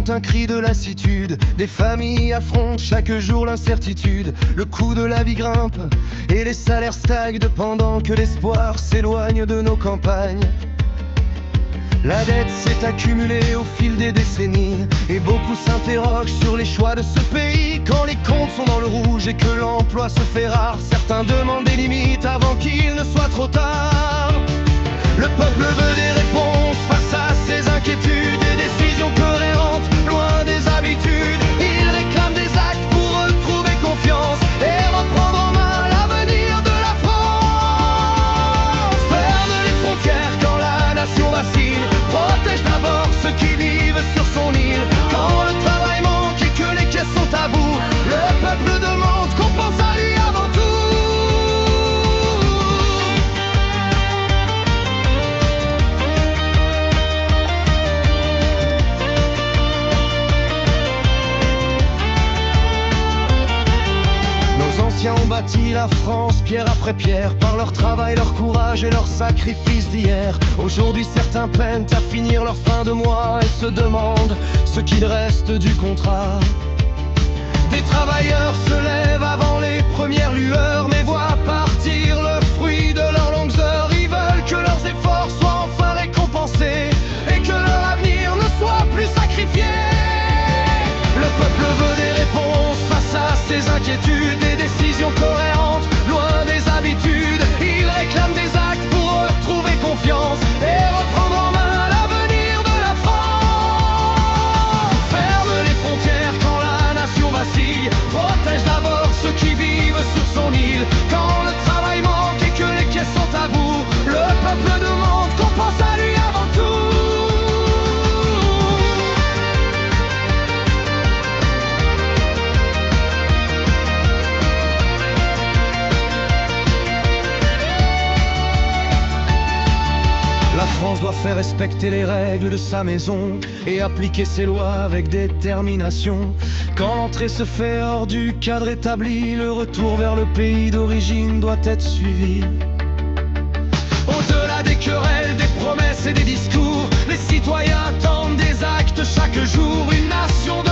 monte un cri de lassitude. Des familles affrontent chaque jour l'incertitude. Le coût de la vie grimpe et les salaires stagnent pendant que l'espoir s'éloigne de nos campagnes. La dette s'est accumulée au fil des décennies et beaucoup s'interrogent sur les choix de ce pays. Quand les comptes sont dans le rouge et que l'emploi se fait rare, certains demandent des limites avant qu'il ne soit trop tard. Le peuple veut des réponses face à ses inquiétudes, des décisions cohérentes, loin des habitudes. Il réclame des actes pour retrouver confiance et reprendre en main l'avenir de la France. Ferme les frontières quand la nation vacille, protège d'abord ceux qui vivent sur son île. Quand le travail manque et que les caisses sont à bout, le peuple demande qu'on pense à lui avant tout. Nos anciens ont bâti la France pierre après pierre, par leur travail, leur courage et leur sacrifice d'hier. Aujourd'hui certains peinent à finir leur fin de mois et se demandent ce qu'il reste du contrat. Des travailleurs se lèvent avant les premières lueurs, mais voient partir le fruit de leurs longues heures. Ils veulent que leurs efforts soient enfin récompensés et que leur avenir ne soit plus sacrifié. Le peuple veut des réponses face à ses inquiétudes, des décisions cohérentes, loin des habitudes. Il réclame des actes pour retrouver confiance et reprendre en main l'avenir de la France. Ferme les frontières quand la nation vacille, protège d'abord ceux qui vivent sur son île. Quand le travail manque et que les caisses sont à bout, le peuple demande qu'on pense à lui avant tout. La France doit faire respecter les règles de sa maison et appliquer ses lois avec détermination. Quand l'entrée se fait hors du cadre établi, le retour vers le pays d'origine doit être suivi. Au-delà des querelles, des promesses et des discours, les citoyens attendent des actes chaque jour. Une nation de